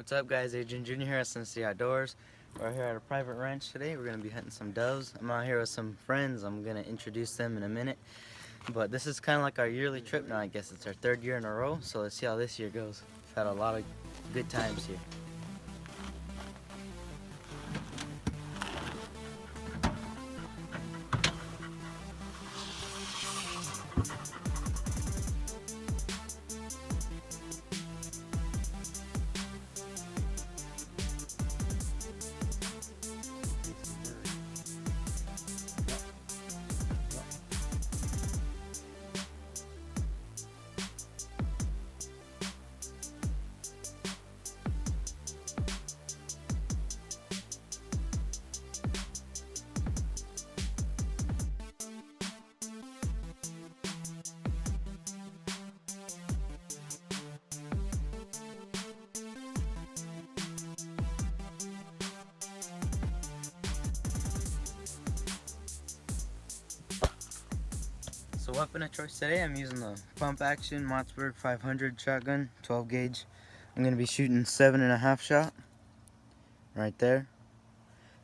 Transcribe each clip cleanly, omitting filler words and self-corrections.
What's up guys, Adrian Jr. here at Cincinnati Outdoors. We're here at a private ranch today. We're going to be hunting some doves. I'm out here with some friends. I'm going to introduce them in a minute. But this is kind of like our yearly trip now, I guess. It's our third year in a row, so let's see how this year goes. We've had a lot of good times here. So weapon of choice today, I'm using the pump action Mossberg 500 shotgun, 12 gauge. I'm going to be shooting 7.5 shot right there,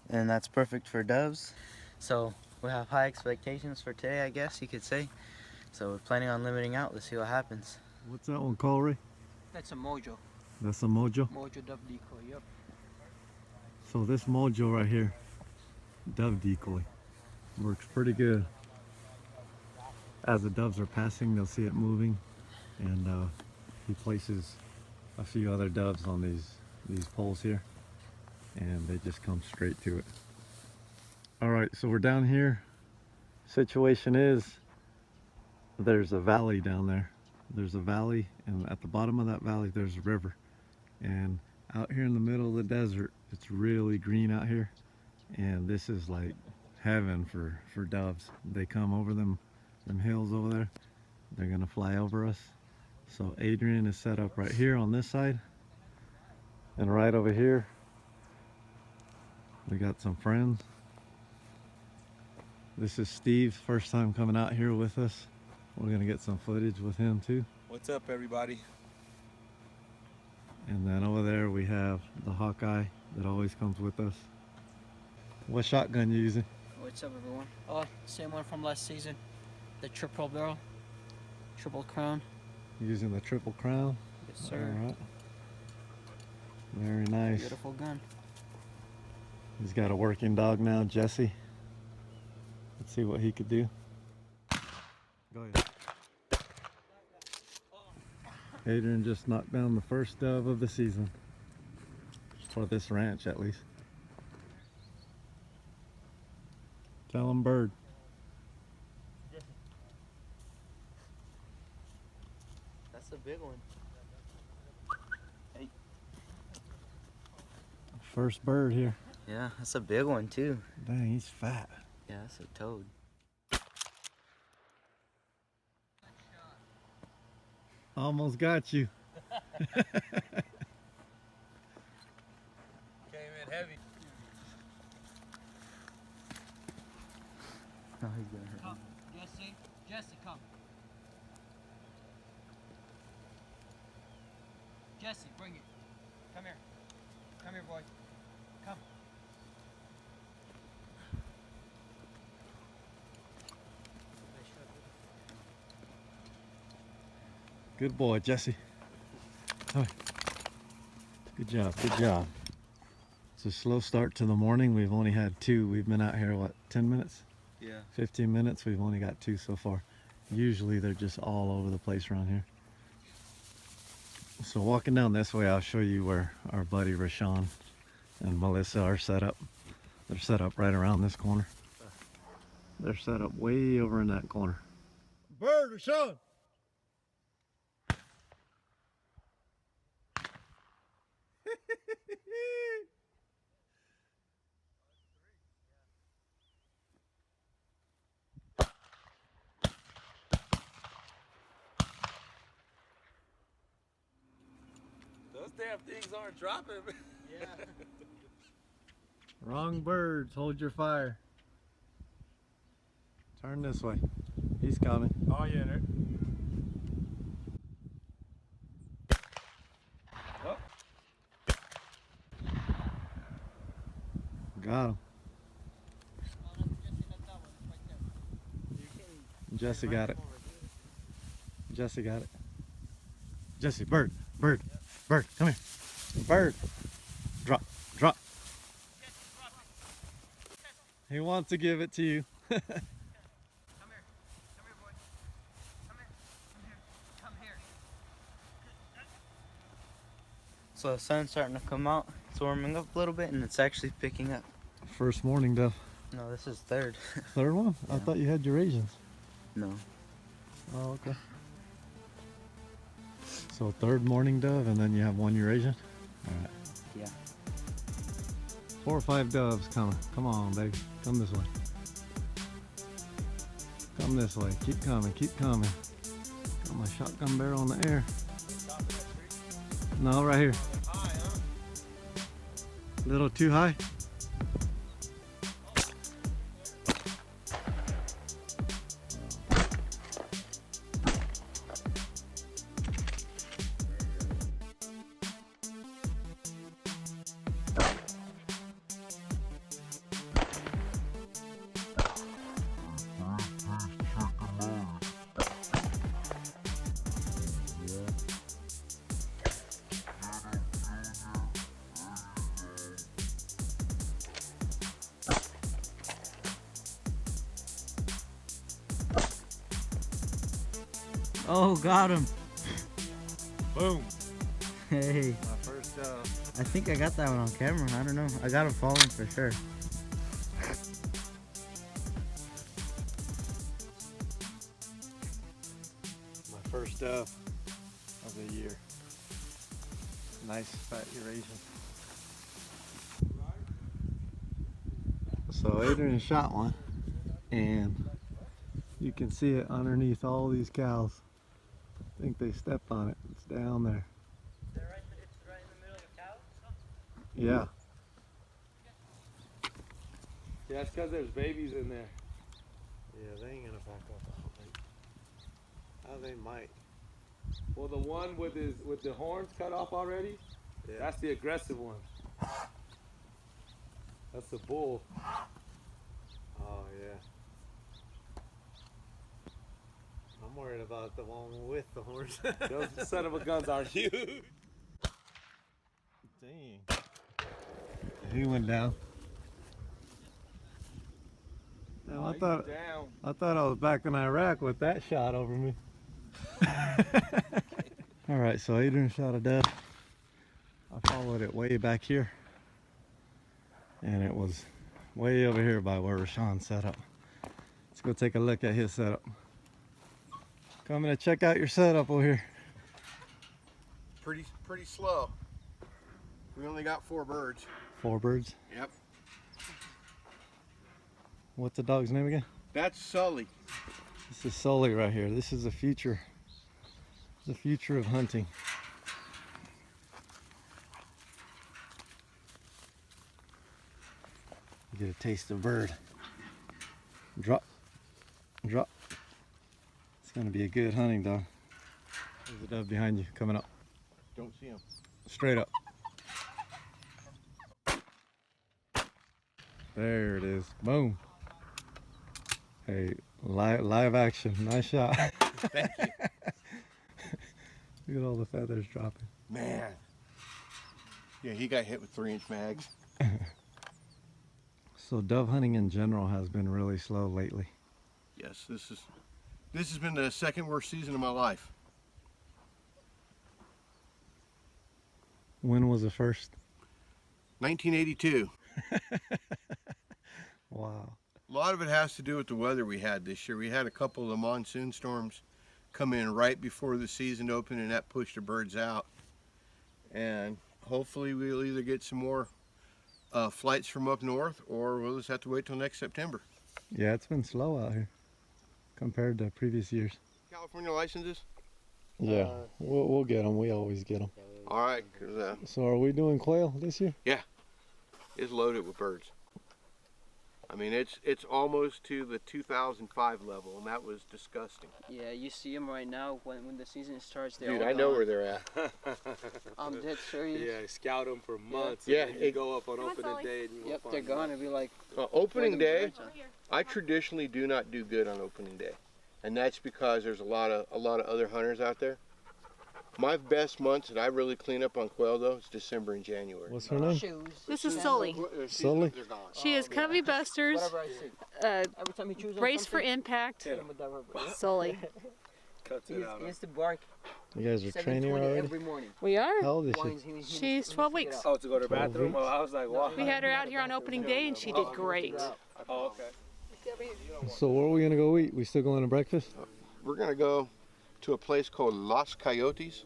and that's perfect for doves. So we have high expectations for today, I guess you could say. So we're planning on limiting out. Let's see what happens. What's that one called, Ray? That's a mojo. That's a mojo? Mojo dove decoy, yep. So this mojo right here, dove decoy, works pretty good. As the doves are passing, they'll see it moving, and he places a few other doves on these poles here, and they just come straight to it. All right, so we're down here. Situation is, there's a valley down there. There's a valley, and at the bottom of that valley there's a river. And out here in the middle of the desert, it's really green out here, and this is like heaven for doves. They come over them hills over there. They're gonna fly over us. So Adrian is set up right here on this side, and right over here we got some friends. This is Steve, first time coming out here with us. We're gonna get some footage with him too. What's up, everybody? And then over there we have the Hawkeye that always comes with us. What shotgun you using? What's up, everyone? Oh, same one from last season. The triple barrel, triple crown. Using the triple crown? Yes, sir. All right. Very nice. Beautiful gun. He's got a working dog now, Jesse. Let's see what he could do. Go ahead. Adrian just knocked down the first dove of the season. For this ranch, at least. Tell him bird. That's a big one. Hey. First bird here. Yeah, that's a big one too. Dang, he's fat. Yeah, that's a toad. Almost got you. Came in heavy. No, he's gonna hurt Come, Jesse. Jesse, come. Jesse, bring it. Come here. Come here, boy. Come. Good boy, Jesse. All right. Good job, good job. It's a slow start to the morning. We've only had two. We've been out here, what, 10 minutes? Yeah. 15 minutes. We've only got two so far. Usually they're just all over the place around here. So walking down this way, I'll show you where our buddy Rashawn and Melissa are set up. They're set up right around this corner. They're set up way over in that corner. Bird, Rashawn! Those damn things aren't dropping. Yeah. Wrong birds, hold your fire. Turn this way. He's coming. Oh yeah, there. Oh. Got him. Jesse got it. Jesse got it. Jesse, bird, bird, bird, come here. Bird. Drop, drop. He wants to give it to you. Come here. Come here, boy. Come here. Come here. So the sun's starting to come out. It's warming up a little bit and it's actually picking up. First morning dove. No, this is third. Third one? I Yeah. thought you had Eurasians. No. Oh, okay. So third morning dove and then you have one Eurasian? Alright. Yeah. 4 or 5 doves coming. Come on, baby. Come this way. Come this way. Keep coming. Keep coming. Got my shotgun barrel in the air. No, right here. A little too high. Oh, got him. Boom. Hey. My first dove. I think I got that one on camera. I don't know. I got him falling for sure. My first dove of the year. Nice fat Eurasian. So Adrian shot one and you can see it underneath all these cows. I think they stepped on it. It's down there. It's right in the middle of the cow. Yeah. Yeah, it's because there's babies in there. Yeah, they ain't gonna back up. Oh, they might. Well, the one with the horns cut off already, Yeah. that's the aggressive one. That's the bull. Oh yeah. I'm worried about the one with the horns. Those son of a guns are huge. Dang. He went down. No, I He's thought down. I was back in Iraq with that shot over me. All right, so Adrian shot a dove. I followed it way back here, and it was way over here by where Rashawn set up. Let's go take a look at his setup. Coming to check out your setup over here. Pretty slow. We only got 4 birds. 4 birds. Yep. What's the dog's name again? That's Sully. This is Sully right here. This is the future of hunting. You get a taste of bird. Drop, drop. It's gonna be a good hunting dog. There's a dove behind you, coming up. Don't see him. Straight up. There it is. Boom. Hey, live action. Nice shot. Thank you. Look at all the feathers dropping. Man. Yeah, he got hit with 3-inch mags. So dove hunting in general has been really slow lately. Yes, this has been the second worst season of my life. When was the first? 1982. Wow. A lot of it has to do with the weather we had this year. We had a couple of the monsoon storms come in right before the season opened, and that pushed the birds out. And hopefully we'll either get some more flights from up north, or we'll just have to wait till next September. Yeah, it's been slow out here compared to previous years. California licenses? Yeah, we'll get them. We always get them. All right, 'cause So are we doing quail this year? it's loaded with birds. I mean, it's almost to the 2005 level, and that was disgusting. Yeah, you see them right now when the season starts. They're Dude, all I know gone. where they're at. I'm dead serious. Yeah, scout them for months. Yeah, and then you go up on opening day and you won't Yep, find they're them. gone. It'll be like Opening day, birds, huh? I traditionally do not do good on opening day, and that's because there's a lot of other hunters out there. My best months that I really clean up on quail though is December and January. What's her name? Shoes. This is Sully. Sully? They're gone. She is Covey Busters, Whatever I see. Every time you choose on Race for something, Impact, hit him with that rubber. Sully. Cuts it out. He has to bark You guys are training 7:20 already? every morning. We are. How old is she? Whines, She's 12 weeks. Oh, to go to the 12 bathroom? weeks. Oh, I was like, wow. We had her out here on opening day and she did great. Oh, okay. So where are we gonna go eat? We still going to breakfast? We're gonna go to a place called Los Coyotes.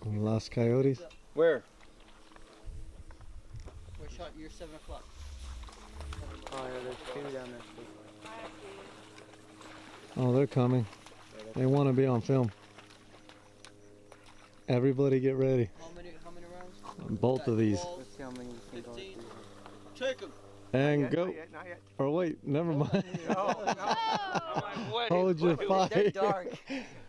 Las Coyotes? Where? We're shot. You're 7 o'clock. Oh yeah, there's two down there. Oh, they're coming. They want to be on film. Everybody get ready. How many rounds? Both of these. Twelve, Let's see how many you can go 15. through. Take 'em. And go. Not yet. Or wait, never mind. What? Hold your They're fire. dark.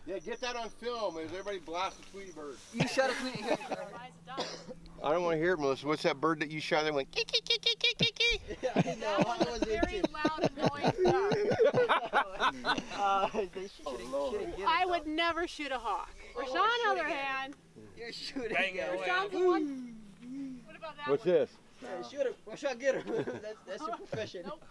Yeah, get that on film as everybody blasts the Tweety bird. You shot a tweet. I don't want to hear it, Melissa. What's that bird that you shot that went kee kee kee kee kee kee kee? I know. I was Very into. loud, annoying duck. They shouldn't get I would never shoot a hawk. Rashawn, on the other hand, You're shooting. Bang it away. Rashawn's the one. What about that What's one? this? Yeah, shoot him. Rashad, get him. That's your profession. Nope.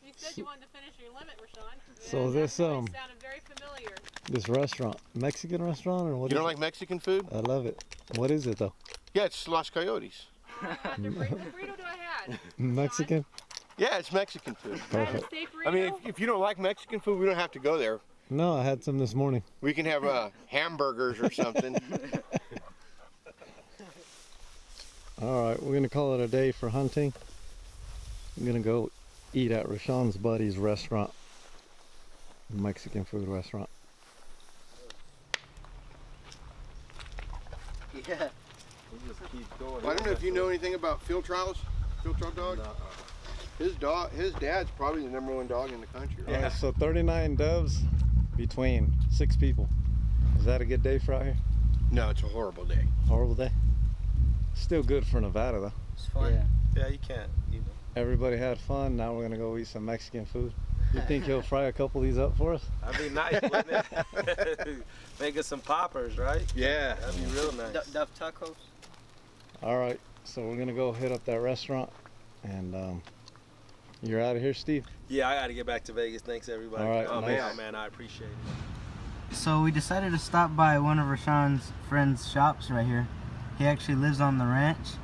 You said you wanted to finish your limit, Rashawn. So And this, that voice sounded very familiar. This restaurant, Mexican restaurant or what? You is don't it? like Mexican food? I love it. What is it though? Yeah, it's Los Coyotes. What burrito do I have? Mexican? Yeah, it's Mexican food. I have a Perfect. steak burrito. I mean, if you don't like Mexican food, we don't have to go there. No, I had some this morning. We can have hamburgers or something. All right, we're gonna call it a day for hunting. I'm gonna go eat at Rashawn's buddy's restaurant, Mexican food restaurant. Yeah. We just keep going. I don't know if you know anything about field trials dog. His dad's probably the #1 dog in the country. Right? Yeah. So 39 doves between 6 people. Is that a good day for out here? No, it's a horrible day. Horrible day. Still good for Nevada though. It's fun. Yeah. Yeah, you can't. You know. Everybody had fun. Now we're gonna go eat some Mexican food. You think he'll fry a couple of these up for us? That'd be nice, wouldn't it? Make us some poppers, right? Yeah. That'd be real nice. Duff tacos. All right, so we're gonna go hit up that restaurant, and you're out of here, Steve. Yeah, I got to get back to Vegas. Thanks, everybody. All right, oh, nice. man, I appreciate it. So we decided to stop by one of Rashawn's friends' shops right here. He actually lives on the ranch.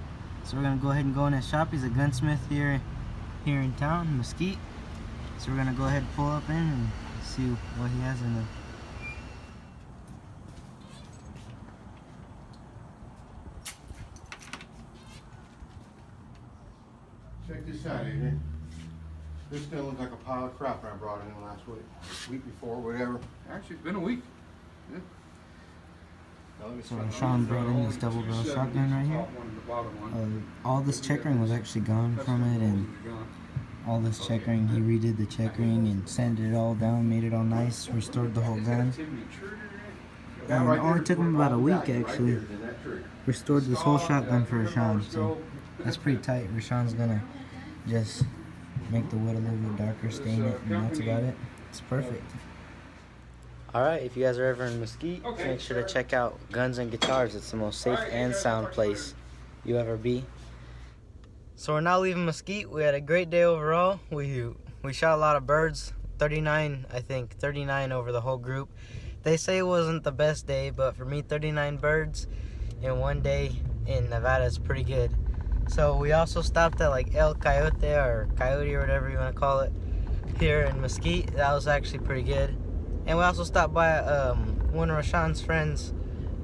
So we're gonna go ahead and go in his shop. He's a gunsmith here in town, Mesquite. So we're gonna go ahead and pull up in and see what he has in there. Check this out, Adrian. This thing looks like a pile of crap when I brought it in last week before, whatever. Actually, it's been a week. So Rashawn brought in this double barrel shotgun right here. All this checkering was actually gone from it, and all this checkering, he redid the checkering and sanded it all down, made it all nice, restored the whole gun. And it only took him about a week actually. Restored this whole shotgun for Rashawn, so that's pretty tight. Rashawn's gonna just make the wood a little bit darker, stain it, and that's about it. It's perfect. Alright, if you guys are ever in Mesquite, make sure to check out Guns and Guitars. It's the most safe and sound place you ever be. So we're now leaving Mesquite. We had a great day overall. We shot a lot of birds, 39 I think, 39 over the whole group. They say it wasn't the best day, but for me 39 birds in one day in Nevada is pretty good. So we also stopped at like El Coyote or Coyote or whatever you want to call it here in Mesquite. That was actually pretty good. And we also stopped by one of Rashawn's friends'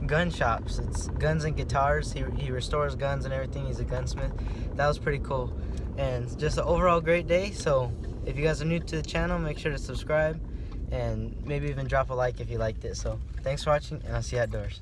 gun shops. It's Guns and Guitars. He restores guns and everything. He's a gunsmith. That was pretty cool. And just an overall great day. So if you guys are new to the channel, make sure to subscribe and maybe even drop a like if you liked it. So thanks for watching, and I'll see you outdoors.